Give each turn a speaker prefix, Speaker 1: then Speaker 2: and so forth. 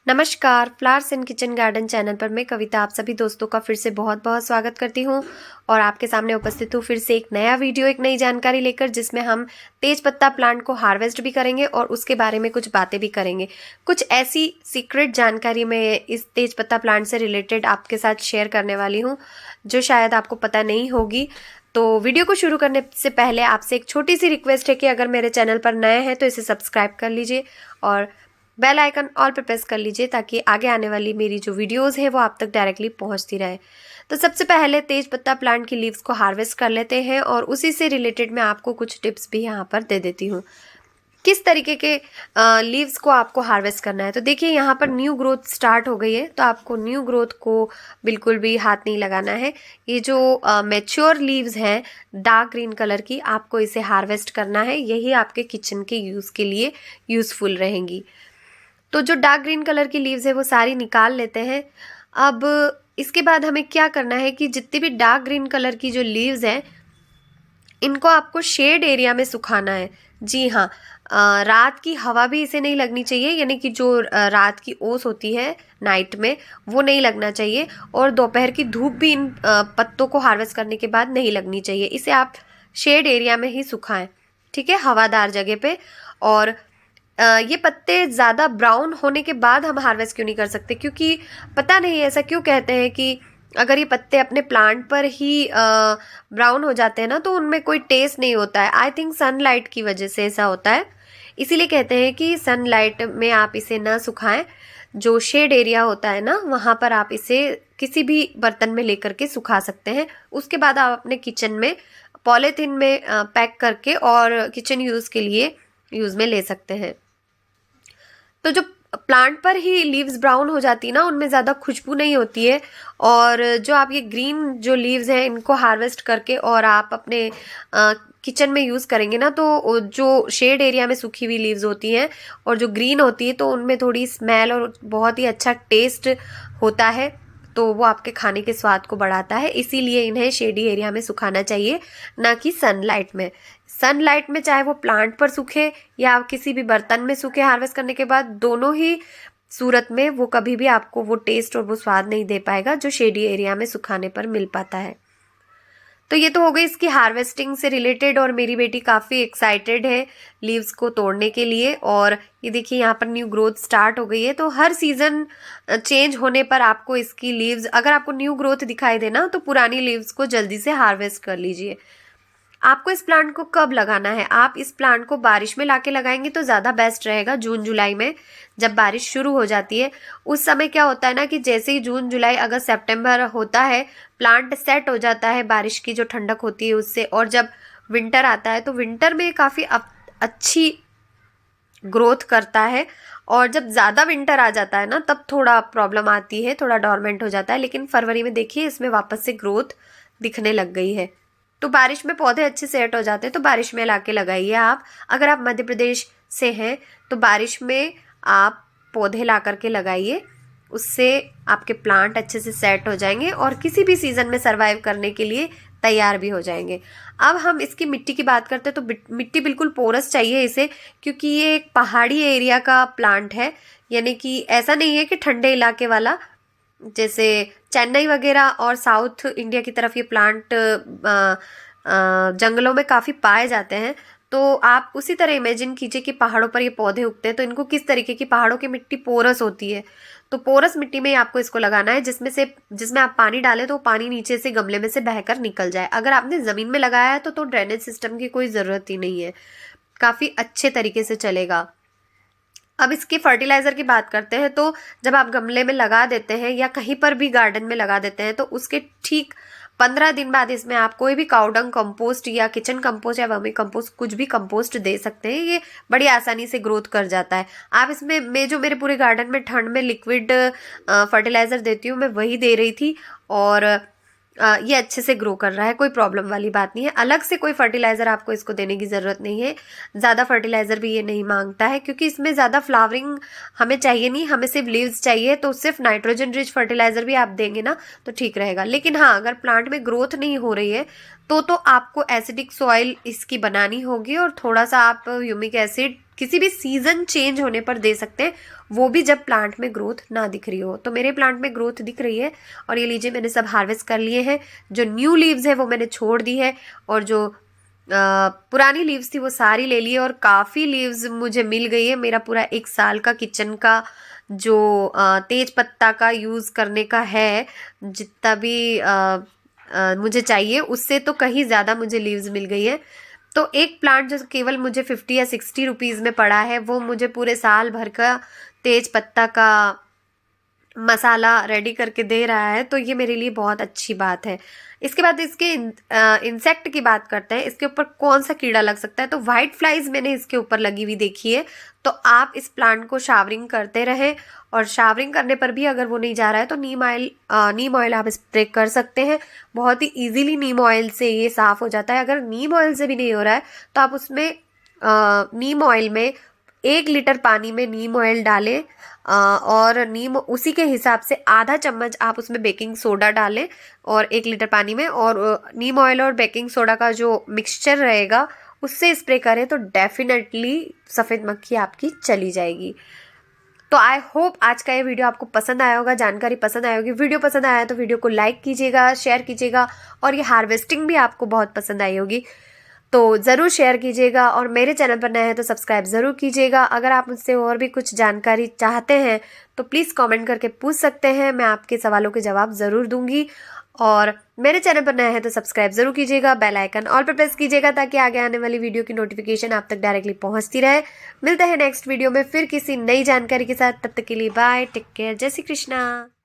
Speaker 1: नमस्कार, flowers in kitchen garden channel पर मैं कविता आप सभी दोस्तों का फिर से बहुत बहुत स्वागत करती हूँ और आपके सामने उपस्थित हूँ फिर से एक नया वीडियो, एक नई जानकारी लेकर, जिसमें हम तेज पत्ता प्लांट को हार्वेस्ट भी करेंगे और उसके बारे में कुछ बातें भी करेंगे। कुछ ऐसी सीक्रेट जानकारी मैं इस तेज पत्ता प्लांट से रिलेटेड आपके साथ शेयर करने वाली हूँ जो शायद आपको पता नहीं होगी। तो वीडियो को शुरू करने से पहले आपसे एक छोटी सी रिक्वेस्ट है कि अगर मेरे चैनल पर नए हैं तो इसे सब्सक्राइब कर लीजिए और बेल आइकन ऑल पे प्रेस कर लीजिए ताकि आगे आने वाली मेरी जो वीडियोस है वो आप तक डायरेक्टली पहुंचती रहे। तो सबसे पहले तेज पत्ता प्लांट की लीव्स को हार्वेस्ट कर लेते हैं और उसी से रिलेटेड मैं आपको कुछ टिप्स भी यहाँ पर दे देती हूँ किस तरीके के लीव्स को आपको हार्वेस्ट करना है। तो देखिए यहाँ पर न्यू ग्रोथ स्टार्ट हो गई है, तो आपको न्यू ग्रोथ को बिल्कुल भी हाथ नहीं लगाना है। ये जो मैच्योर लीव्स हैं डार्क ग्रीन कलर की, आपको इसे हार्वेस्ट करना है। यही आपके किचन के यूज़ के लिए यूज़फुल रहेंगी। तो जो डार्क ग्रीन कलर की लीव्स है वो सारी निकाल लेते हैं। अब इसके बाद हमें क्या करना है कि जितनी भी डार्क ग्रीन कलर की जो लीव्स हैं इनको आपको शेड एरिया में सुखाना है। जी हाँ, रात की हवा भी इसे नहीं लगनी चाहिए, यानी कि जो रात की ओस होती है नाइट में वो नहीं लगना चाहिए, और दोपहर की धूप भी इन पत्तों को हार्वेस्ट करने के बाद नहीं लगनी चाहिए। इसे आप शेड एरिया में ही सुखाएं, ठीक है, हवादार जगह पे। और ये पत्ते ज़्यादा ब्राउन होने के बाद हम हार्वेस्ट क्यों नहीं कर सकते, क्योंकि पता नहीं ऐसा क्यों कहते हैं कि अगर ये पत्ते अपने प्लांट पर ही ब्राउन हो जाते हैं ना तो उनमें कोई टेस्ट नहीं होता है। आई थिंक सनलाइट की वजह से ऐसा होता है, इसीलिए कहते हैं कि सनलाइट में आप इसे ना सुखाएं। जो शेड एरिया होता है ना वहाँ पर आप इसे किसी भी बर्तन में लेकर के सुखा सकते हैं। उसके बाद आप अपने किचन में पॉलीथीन में पैक करके और किचन यूज़ के लिए यूज़ में ले सकते हैं। तो जो प्लांट पर ही लीव्स ब्राउन हो जाती है ना उनमें ज़्यादा खुशबू नहीं होती है, और जो आप ये ग्रीन जो लीव्स हैं इनको हार्वेस्ट करके और आप अपने किचन में यूज़ करेंगे ना तो जो शेड एरिया में सूखी हुई लीव्स होती हैं और जो ग्रीन होती है तो उनमें थोड़ी स्मेल और बहुत ही अच्छा टेस्ट होता है, तो वो आपके खाने के स्वाद को बढ़ाता है। इसीलिए इन्हें शेडी एरिया में सुखाना चाहिए, ना कि सनलाइट में। सनलाइट में चाहे वो प्लांट पर सूखे या किसी भी बर्तन में सूखे हार्वेस्ट करने के बाद, दोनों ही सूरत में वो कभी भी आपको वो टेस्ट और वो स्वाद नहीं दे पाएगा जो शेडी एरिया में सुखाने पर मिल पाता है। तो ये तो हो गई इसकी हार्वेस्टिंग से रिलेटेड, और मेरी बेटी काफ़ी एक्साइटेड है लीव्स को तोड़ने के लिए। और ये देखिए यहाँ पर न्यू ग्रोथ स्टार्ट हो गई है, तो हर सीज़न चेंज होने पर आपको इसकी लीव्स, अगर आपको न्यू ग्रोथ दिखाई देना तो पुरानी लीव्स को जल्दी से हार्वेस्ट कर लीजिए। आपको इस प्लांट को कब लगाना है, आप इस प्लांट को बारिश में लाके लगाएंगे तो ज़्यादा बेस्ट रहेगा। जून जुलाई में जब बारिश शुरू हो जाती है उस समय क्या होता है ना कि जैसे ही जून जुलाई अगस्त सितंबर होता है प्लांट सेट हो जाता है बारिश की जो ठंडक होती है उससे, और जब विंटर आता है तो विंटर में काफ़ी अच्छी ग्रोथ करता है। और जब ज़्यादा विंटर आ जाता है ना तब थोड़ा प्रॉब्लम आती है, थोड़ा डॉर्मेंट हो जाता है, लेकिन फरवरी में देखिए इसमें वापस से ग्रोथ दिखने लग गई है। तो बारिश में पौधे अच्छे सेट हो जाते हैं, तो बारिश में लाके लगाइए आप। अगर आप मध्य प्रदेश से हैं तो बारिश में आप पौधे ला करके लगाइए, उससे आपके प्लांट अच्छे से सेट हो जाएंगे और किसी भी सीज़न में सरवाइव करने के लिए तैयार भी हो जाएंगे। अब हम इसकी मिट्टी की बात करते हैं, तो मिट्टी बिल्कुल पोरस चाहिए इसे, क्योंकि ये एक पहाड़ी एरिया का प्लांट है, यानी कि ऐसा नहीं है कि ठंडे इलाके वाला, जैसे चेन्नई वगैरह और साउथ इंडिया की तरफ ये प्लांट जंगलों में काफ़ी पाए जाते हैं। तो आप उसी तरह इमेजिन कीजिए कि पहाड़ों पर ये पौधे उगते हैं, तो इनको किस तरीके की, पहाड़ों की मिट्टी पोरस होती है, तो पोरस मिट्टी में ही आपको इसको लगाना है, जिसमें आप पानी डालें तो पानी नीचे से गमले में से बहकर निकल जाए। अगर आपने ज़मीन में लगाया है तो ड्रेनेज सिस्टम की कोई ज़रूरत ही नहीं है, काफ़ी अच्छे तरीके से चलेगा। अब इसकी फर्टिलाइज़र की बात करते हैं, तो जब आप गमले में लगा देते हैं या कहीं पर भी गार्डन में लगा देते हैं तो उसके ठीक 15 दिन बाद इसमें आप कोई भी काउडंग कंपोस्ट या किचन कंपोस्ट या वर्मी कंपोस्ट, कुछ भी कंपोस्ट दे सकते हैं। ये बड़ी आसानी से ग्रोथ कर जाता है। आप इसमें, मैं जो मेरे पूरे गार्डन में ठंड में लिक्विड फर्टिलाइज़र देती हूँ मैं वही दे रही थी, और ये अच्छे से ग्रो कर रहा है, कोई प्रॉब्लम वाली बात नहीं है। अलग से कोई फर्टिलाइज़र आपको इसको देने की ज़रूरत नहीं है, ज़्यादा फर्टिलाइज़र भी ये नहीं मांगता है, क्योंकि इसमें ज़्यादा फ्लावरिंग हमें चाहिए नहीं, हमें सिर्फ लीव्स चाहिए, तो सिर्फ नाइट्रोजन रिच फर्टिलाइज़र भी आप देंगे ना तो ठीक रहेगा। लेकिन हाँ, अगर प्लांट में ग्रोथ नहीं हो रही है तो आपको एसिडिक सॉइल इसकी बनानी होगी, और थोड़ा सा आप ह्यूमिक एसिड किसी भी सीजन चेंज होने पर दे सकते हैं, वो भी जब प्लांट में ग्रोथ ना दिख रही हो। तो मेरे प्लांट में ग्रोथ दिख रही है और ये लीजिए मैंने सब हार्वेस्ट कर लिए हैं। जो न्यू लीव्स है वो मैंने छोड़ दी है और जो पुरानी लीव्स थी वो सारी ले ली है और काफ़ी लीव्स मुझे मिल गई है। मेरा पूरा 1 साल का किचन का जो तेज पत्ता का यूज़ करने का है, जितना भी मुझे चाहिए उससे तो कहीं ज़्यादा मुझे लीव्स मिल गई है। तो एक प्लांट जो केवल मुझे 50 या 60 रुपीज़ में पड़ा है, वो मुझे पूरे साल भर का तेज पत्ता का मसाला रेडी करके दे रहा है, तो ये मेरे लिए बहुत अच्छी बात है। इसके बाद इसके इंसेक्ट की बात करते हैं, इसके ऊपर कौन सा कीड़ा लग सकता है। तो वाइट फ्लाइज मैंने इसके ऊपर लगी हुई देखी है। तो आप इस प्लांट को शावरिंग करते रहें और शावरिंग करने पर भी अगर वो नहीं जा रहा है तो नीम ऑयल आप स्प्रे कर सकते हैं। बहुत ही इजीली नीम ऑयल से ये साफ़ हो जाता है। अगर नीम ऑयल से भी नहीं हो रहा है तो आप उसमें नीम ऑयल में 1 लीटर पानी में नीम ऑयल डालें और नीम उसी के हिसाब से आधा चम्मच आप उसमें बेकिंग सोडा डालें और 1 लीटर पानी में, और नीम ऑयल और बेकिंग सोडा का जो मिक्सचर रहेगा उससे स्प्रे करें तो डेफिनेटली सफ़ेद मक्खी आपकी चली जाएगी। तो आई होप आज का ये वीडियो आपको पसंद आया होगा, जानकारी पसंद आई होगी। वीडियो पसंद आया तो वीडियो को लाइक कीजिएगा, शेयर कीजिएगा और ये हार्वेस्टिंग भी आपको बहुत पसंद आई होगी तो ज़रूर शेयर कीजिएगा और मेरे चैनल पर नए हैं तो सब्सक्राइब ज़रूर कीजिएगा। अगर आप मुझसे और भी कुछ जानकारी चाहते हैं तो प्लीज़ कमेंट करके पूछ सकते हैं, मैं आपके सवालों के जवाब ज़रूर दूंगी। और मेरे चैनल पर नए हैं तो सब्सक्राइब ज़रूर कीजिएगा, बेल आइकन ऑल पर प्रेस कीजिएगा ताकि आगे आने वाली वीडियो की नोटिफिकेशन आप तक डायरेक्टली पहुंचती रहे। मिलते हैं नेक्स्ट वीडियो में फिर किसी नई जानकारी के साथ, तब तक के लिए बाय, टेक केयर, जय श्री कृष्णा।